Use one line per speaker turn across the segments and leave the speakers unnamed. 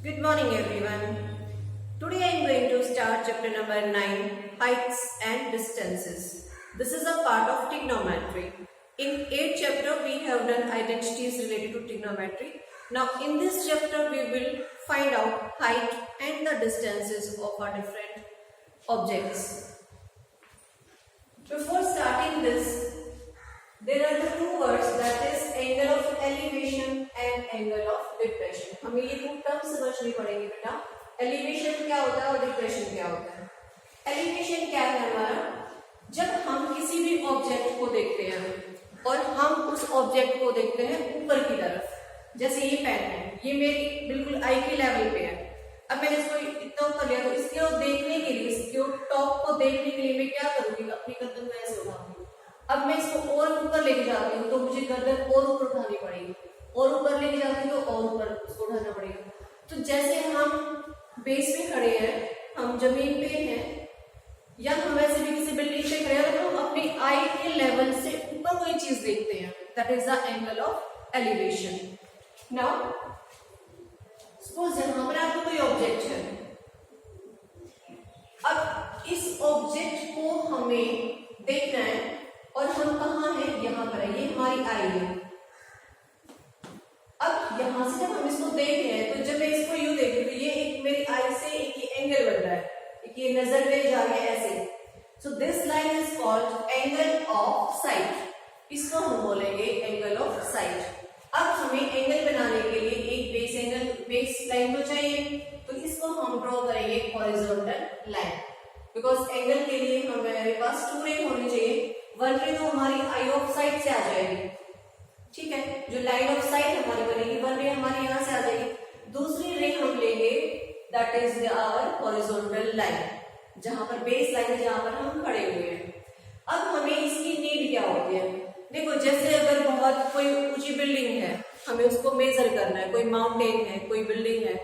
Good morning everyone. Today I am going to start chapter number 9, heights and distances. This is a part of trigonometry. In 8th chapter we have done identities related to trigonometry. Now in this chapter we will find out height and the distances of our different objects. Before starting this, there are the two words, that is angle of elevation and angle of depression. हमें ये दो term समझनी पड़ेंगे बेटा. Elevation क्या होता है और डिप्रेशन क्या होता है. एलिवेशन क्या है हमारा, जब हम किसी भी ऑब्जेक्ट को देखते हैं और हम उस ऑब्जेक्ट को देखते हैं ऊपर की तरफ. जैसे ये पेन है, ये मेरी बिल्कुल आई के लेवल पे है. अब मैंने इसको इतना ऊपर लिया, तो इसके देखने के लिए, इसके टॉप को देखने के लिए मैं क्या करूंगी, अपनी गर्दन को ऐसे उठाऊंगी. अब मैं इसको और ऊपर लेके जाती हूँ तो मुझे गर्दन और ऊपर उठानी पड़ेगी, और ऊपर लेके जाती हूँ तो और ऊपर उसको उठाना पड़ेगा. तो जैसे हम बेस पे खड़े हैं, हम जमीन पे हैं, या हम ऐसे भी किसी बिल्डिंग पे खड़े हैं, तो हम अपनी आई के लेवल से ऊपर कोई चीज देखते हैं. That is the angle of elevation. Now suppose यहाँ पर आपको कोई ऑब्जेक्ट है. अब इस ऑब्जेक्ट को हमें देखना है और हम कहाँ हैं, यहाँ पर है. ये हमारी आई है. अब यहां से जब हम इसको देख रहे हैं, तो जब मैं इसको यूं देख रही हूँ, तो ये एक मेरी आई से एक ये एंगल बन रहा है, एक ये नजर ले जा रही है ऐसे. So this line is called angle of site. इसको हम बोलेंगे एंगल ऑफ साइट. अब हमें एंगल बनाने के लिए एक बेस एंगल, बेस लाइन तो चाहिए, तो इसको हम ड्रॉ करेंगे हॉरिजॉन्टल लाइन. बिकॉज एंगल के लिए हमारे पास टू रे होनी चाहिए. वन रे तो हमारी आई ऑफ साइट से आ जाएगी, ठीक है. जो लाइन ऑफ साइट हमारी बनेगी, वन रे हमारी यहां से आ जाएगी. दूसरी रे हम लेंगे, that is our horizontal line, जहां पर बेस लाइन है, जहां पर हम खड़े हुए हैं. अब हमें इसकी नीड क्या होती है. देखो, जैसे अगर बहुत कोई ऊंची बिल्डिंग है, हमें उसको मेजर करना है. कोई माउंटेन है, कोई बिल्डिंग है.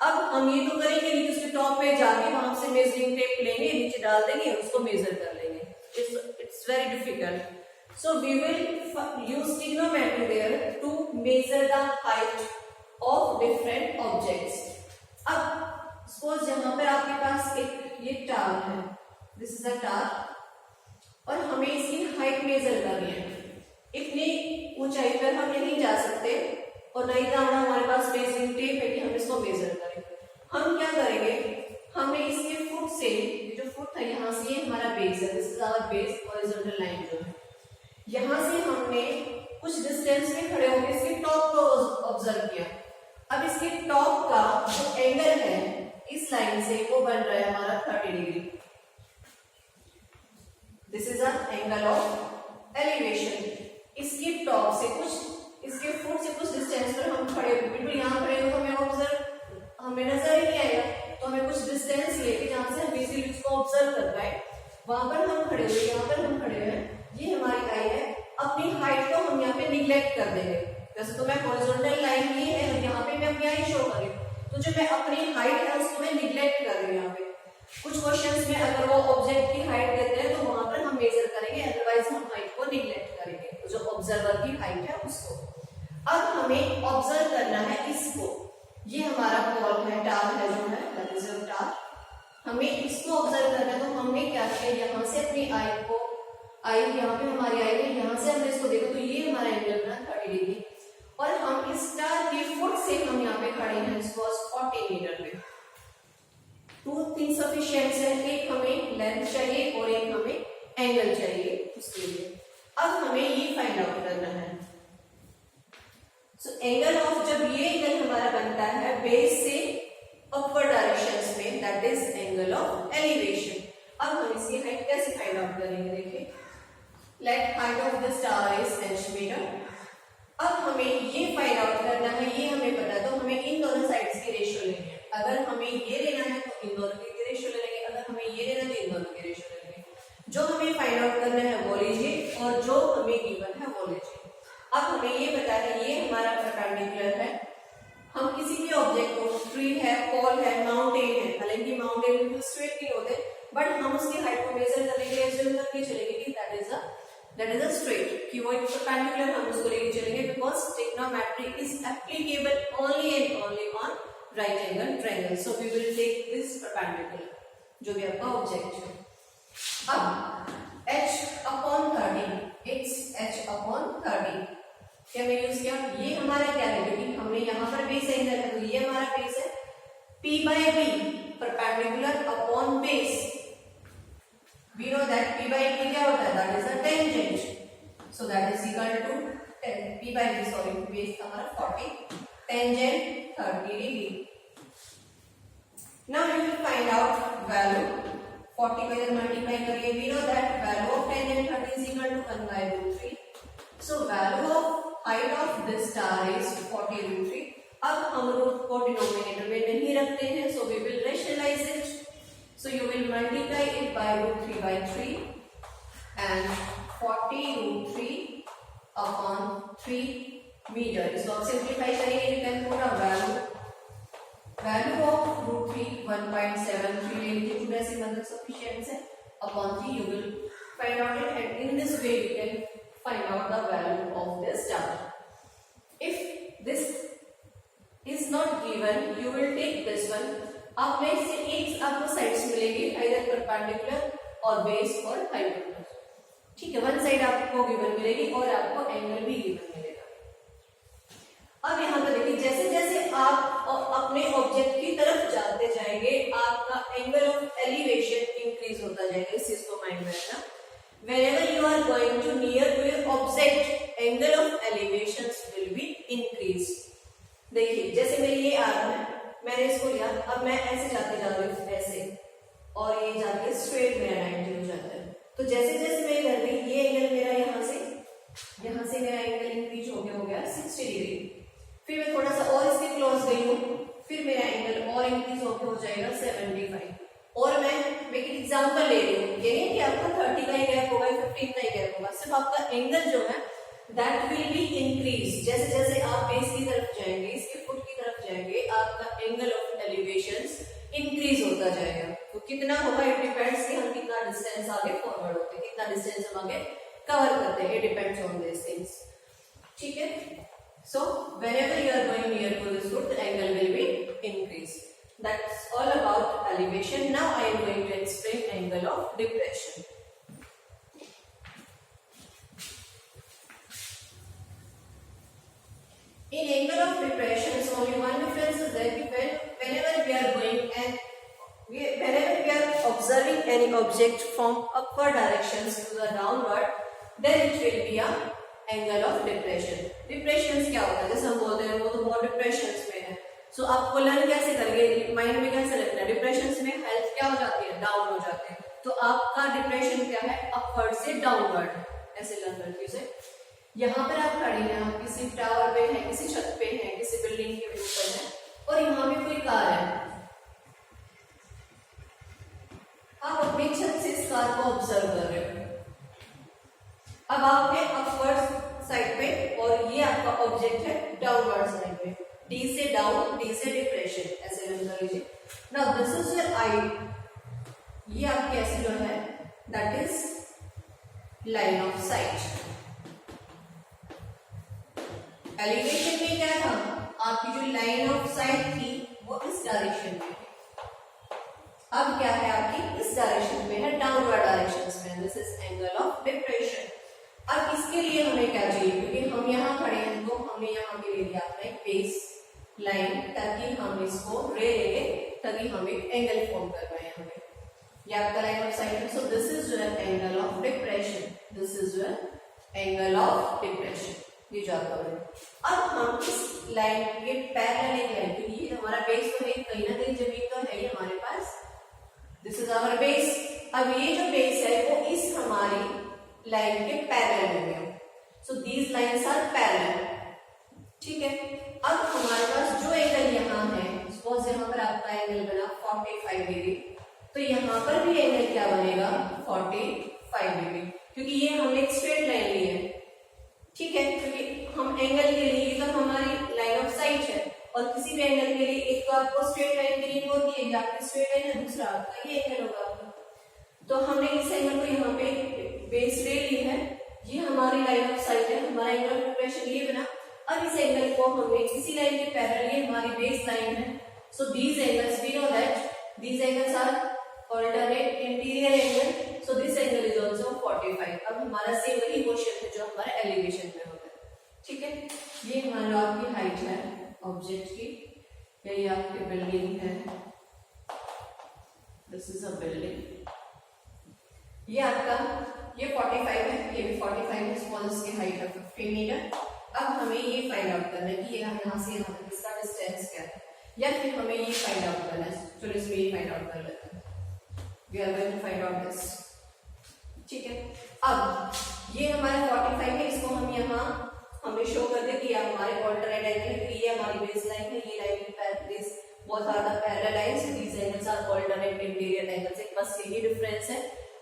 अब हम ये तो करेंगे नहीं कि उसके टॉप पे जाके वहां से मेजरिंग टेप लेंगे, नीचे डाल देंगे, उसको मेजर कर लेंगे. It's very difficult. So we will use trigonometry there to measure the height of different objects. अब suppose यहाँ पे आपके पास एक ये टावर है, this is a tower, और हमें इसकी हाइट मेजर करनी है. इतनी ऊंचाई पर हम नहीं जा सकते और नहीं तो हमारे पास मेजरिंग टेप है कि हम इसको मेजर करें. हम क्या करेंगे, हमें इसके फुट से, जो फुट है यहाँ से, ये हमारा बेस है, this is our base horizontal line जो है. यहाँ से हमने कुछ डिस्टेंस में खड़े होकर इसके टॉप को ऑब्जर्व किया. अब इसके टॉप का जो एंगल है इस लाइन से, वो बन रहा है हमारा 30 degree. This is a angle of elevation. इसके टॉप से कुछ, इसके फुट से कुछ डिस्टेंस पर हम खड़े, बिल्कुल यहाँ खड़े हो, हमें ऑब्जर्व, हमें नजर ही नहीं आएगा, तो हमें कुछ डिस्टेंस लेके जहां से हम इजीली उसको ऑब्जर्व कर पाए, वहां पर हम खड़े हुए, यहाँ पर हम खड़े हुए. ये हमारी आई है. अपनी हाइट को हम यहाँ पे निग्लेक्ट कर देंगे. वैसे तो मैं हॉरिजॉन्टल लाइन ली है और यहाँ पे मैं अपनी आई शो कर रही हूँ, तो जो मैं अपनी हाइट है उसको मैं निग्लेक्ट कर रही हूँ. यहाँ पे कुछ क्वेश्चंस में अगर वो ऑब्जेक्ट की हाइट देते हैं तो वहां पर हम मेजर करेंगे, अदरवाइज हम हाइट को निग्लेक्ट करेंगे, तो जो ऑब्जर्वर की हाइट है उसको. अब हमें ऑब्जर्व करना है इसको. ये हमारा बॉल है, टावर है जो है, दैट इज योर टावर. हमें इसको ऑब्जर्व करना है, तो हमने क्या किया, यहाँ से अपनी आई को, आई यहाँ पे हमारी आई है, यहाँ से हमने इसको देखा, तो ये हमारा एंगल बना 30 डिग्री. और हम इस स्टार के फुट से हम यहाँ पे खड़े हैं, इस 40 मीटर पे. 2 थिंग्स सफिशिएंट है, एक हमें लेंथ चाहिए और एक हमें एंगल चाहिए उसके लिए. अब हमें ये फाइंड आउट करना है. सो एंगल ऑफ, जब ये एंगल हमारा बनता है बेस से अपवर्ड डायरेक्शंस में, that is angle of elevation. अब हम इसकी हाइट कैसे फाइंड आउट करेंगे, देखिए. Let height of this tower is centimetre. अब हमें ये फाइंड आउट करना है, ये हमें पता है, तो हमें इन दोनों साइड्स की रेशियो लेनी है. अगर हमें ये लेना है तो इन दोनों की रेशियो ले लेंगे, अगर हमें ये लेना है तो इन दोनों की रेशियो ले लेंगे. जो हमें फाइंड आउट करना है वो लीजिए, और जो हमें गिवन है वो लीजिए. अब हमें ये पता है, ये हमारा परपेंडिकुलर है. हम किसी भी ऑब्जेक्ट को, ट्री है, पॉल है, माउंटेन है, हालांकि माउंटेन बिल्कुल स्ट्रेट नहीं होते, बट हम उसकी हाइट को मेजर करने के लिए एज्यूम करके चलेंगे कि दैट इज अ स्ट्रेट, कि वो एक परपेंडिकुलर हम उसको लेके चलेंगे, because trigonometry is applicable only and only on right angle triangle. So we will take this perpendicular, जो भी आपका ऑब्जेक्ट है. अब h/30, it's h/30 क्या मैं यूज किया, ये हमारा क्या है, क्योंकि हमने यहाँ पर बेस एंगल है तो ये हमारा बेस है. p/b perpendicular upon base. We know that p/b क्या होता है, that is a tangent. So that is equal to p/b, sorry, base हमारा 40, tangent 30 degree. Now you will find out value 40 को इधर मल्टीप्लाई करिए. We know that value of tangent 30 is equal to 1/√3. So value of height of this star is 40√3. अब हम root को denominator में नहीं रखते हैं, so we will rationalize it. So you will multiply it by √3/3 and 40√3 upon 3 meter. इसको आप simplify करेंगे, you can put a value of √3 1.73 ले लीजिए, टू डेसिमल सफिशिएंट है, upon 3 you will find out it, and in this way you can find out the value of this star. If this is not given, you will take this one. आप में से एक आपको sides मिलेगी, either perpendicular और base और hypotenuse. ठीक है, वन साइड आपको गिवन मिलेगी और आपको एंगल भी गिवन मिलेगा. अब यहाँ पर देखिए, जैसे जैसे आप अपने ऑब्जेक्ट की तरफ जाते जाएंगे, आपका एंगल ऑफ एलिवेशन इंक्रीज होता जाएगा. इस चीज को माइंड में रखना. Whenever you are going to near to your object, angle of elevations will be increased. देखिए, जैसे मेरी ये आर्म है, मैंने इसको लिया, अब मैं ऐसे जाते जा रही हूँ ऐसे, और ये जाके स्ट्रेट मेरा 90 हो जाता है. तो जैसे जैसे मैं इधर गई, ये एंगल मेरा यहाँ से मेरा एंगल इंक्रीज हो गया 60 डिग्री. फिर मैं थोड़ा सा और इसके क्लोज गई हूँ, फिर मेरा एंगल और इंक्रीज हो जाएगा 75. और मैं एक एग्जांपल ले रही हूँ, ये नहीं कि आपका 30 का ही गैप होगा, 15 का ही गैप होगा, सिर्फ आपका एंगल जो है दैट विल बी इंक्रीज. जैसे जैसे आप बेस की तरफ जाएंगे, इसके फुट की तरफ जाएंगे, आपका एंगल ऑफ एलिवेशंस इंक्रीज होता जाएगा. तो कितना होगा, इट डिपेंड्स कि हम कितना डिस्टेंस आगे फॉरवर्ड होते हैं, कितना डिस्टेंस हम आगे कवर करते हैं. It depends on this things. ठीक है. So whenever you are going near to this foot, the angle will be increase. That's all about elevation. Now I am going to explain angle of depression. In angle of depression, so only one difference is that whenever we are going and whenever we are observing any object from upward directions to the downward, then it will be a angle of depression. Depressions क्या होता है, जैसे हम बोलते हैं वो तो बहुत depressions में है. सो आपको लर्न कैसे करेंगे, माइंड में कैसे रखना है. डिप्रेशन में हेल्थ क्या हो जाती है, डाउन हो जाते हैं. तो आपका डिप्रेशन क्या है, अपवर्ड से डाउनवर्ड. ऐसे लर्न करके उसे. यहाँ पर आप खड़े हैं, आप किसी टावर पे हैं, किसी छत पे हैं, किसी बिल्डिंग के ऊपर हैं, और यहाँ पे कोई कार है. आप अपनी छत से इस कार को ऑब्जर्व कर रहे हो. अब आप हैं अपवर्ड साइड पे और ये आपका ऑब्जेक्ट है डाउनवर्ड साइड पे. D से डाउन, D से डिप्रेशन, ऐसे लर्न कर लीजिए. नाउ दिस इज योर आई. ये आपकी ऐसे जो है that is line of site. Elevation में क्या था, आपकी जो लाइन ऑफ साइट थी वो इस डायरेक्शन में. अब क्या है, आपकी इस डायरेक्शन में है, डाउनवर्ड डायरेक्शन में. This is angle of depression. अब इसके लिए हमें क्या चाहिए, क्योंकि हम यहाँ खड़े हैं तो हमने यहाँ पे ले लिया अपना एक बेस लाइन, ताकि हम इसको रे ले, ताकि हम एक एंगल फॉर्म कर पाए. यहाँ पे ये आपका लाइन ऑफ साइट है. So this is your angle of depression. This is your angle of depression. ये जो आपका है. अब हम इस लाइन के पैरेलल एक लाइन, क्योंकि ये हमारा बेस तो है, कहीं ना कहीं जमीन तो है ही हमारे पास. This is our base. अब ये जो बेस है वो इस हमारी लाइन के पैरेलल है. So these lines are parallel. ठीक है. अब हमारे पास जो एंगल यहाँ है, सपोज यहाँ पर आपका एंगल बना 45 डिग्री, तो यहाँ पर भी एंगल क्या बनेगा, 45 डिग्री, क्योंकि ये हमने एक स्ट्रेट लाइन ली है. ठीक है, क्योंकि हम एंगल के लिए तो हमारी लाइन ऑफ साइट है, और किसी भी एंगल के लिए एक तो आपको स्ट्रेट लाइन के लिए होती है, आपकी स्ट्रेट लाइन है, दूसरा आपका ये एंगल होगा आपका. तो हमने इस एंगल को यहाँ पे बेस ले ली है, ये हमारी लाइन ऑफ साइट है, हमारा एंगल ऑफ डिप्रेशन ये बना. अब इस एंगल को हमने इसी लाइन के पैरेलल, ये हमारी बेस लाइन है, So these angles, we know that these angles are alternate interior angle. So this angle is also 45. अब हमारा सेम वही क्वेश्चन है जो हमारे एलिवेशन में होता है, ठीक है। ये मान लो आपकी हाइट है ऑब्जेक्ट की, या ये आपकी बिल्डिंग है, दिस इज अ बिल्डिंग, ये आपका ये 45 है, ये भी 45 है, स्मॉलेस्ट की हाइट है 50 मीटर। अब हमें ये फाइंड आउट करना है कि ये यहाँ से यहाँ तक इसका डिस्टेंस क्या है, या फिर हमें ये फाइंड आउट करना है। चलो इसमें ये फाइंड आउट कर लेते हैं, we are going to find out this, ठीक है। अब ये हमारा 45 है, इसको हम यहाँ हमें शो कर दे कि हमारे ऑल्टरनेट एंगल, ये हमारी बेस लाइन है, ये line this both are the parallel lines, these angles are alternate interior angles, एक बस यही डिफरेंस है।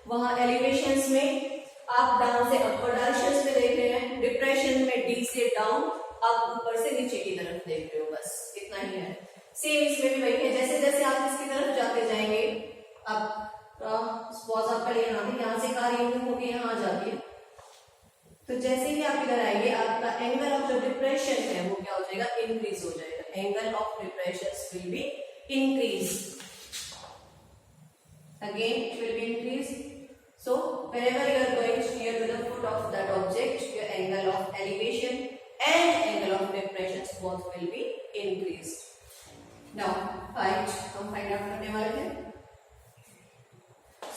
वहां एलिवेशंस में आप डाउन से अपर डायरेक्शंस में देख रहे हैं, डिप्रेशन में डी से डाउन, आप ऊपर से नीचे की तरफ देख रहे हो, बस इतना ही है। सेम इसमें भी वही है, जैसे जैसे आप इसकी तरफ जाते जाएंगे, अब सपोज आप पहले यहाँ से कार यूं होगी यहाँ आ जाती है, तो जैसे ही आप इधर आएंगे आपका एंगल ऑफ जो डिप्रेशन है वो क्या हो जाएगा, इंक्रीज हो जाएगा। Angle of depression will be increase, again it will be increase. So whenever you are going near to the foot of that object, your angle of elevation and angle of depression both will be increased. Now height हम find out करने वाले हैं।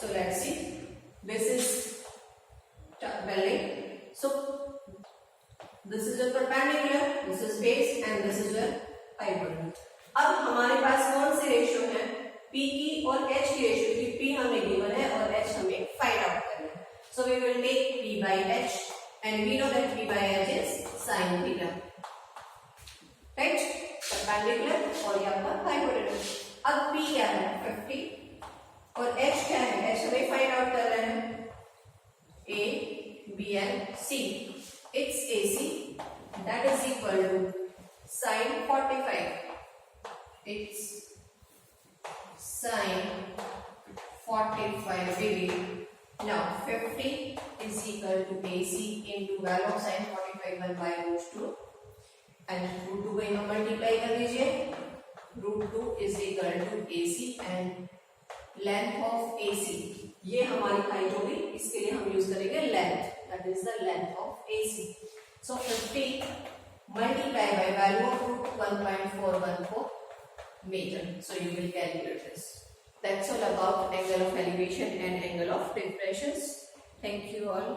So let's see, this is building, so this is your perpendicular, this is base and this is your hypotenuse। अब हमारे पास कौन से ratio है, P की और H की रेशियो की, P हमें गिवन है और H हमें फाइंड आउट करना है। So we will take P by H and we know that P by H is sin theta, right? Perpendicular और यहाँ पर hypotenuse। अब P क्या है 50 और H क्या है, H हमें फाइंड आउट कर रहे हैं, A, B and C। It's AC, that is equal to sin 45, it's sin 45 degree। Now 50 is equal to AC into value of sin 45 1 by root 2 and root 2 को यहाँ multiply कर दीजिए, root 2 is equal to AC and length of AC, ये हमारी height होगी, इसके लिए हम यूज करेंगे length, that is the length of AC। So 50 multiply by value of root 1.414 meter, so you will calculate this। That's all about angle of elevation and angle of depressions. Thank you all.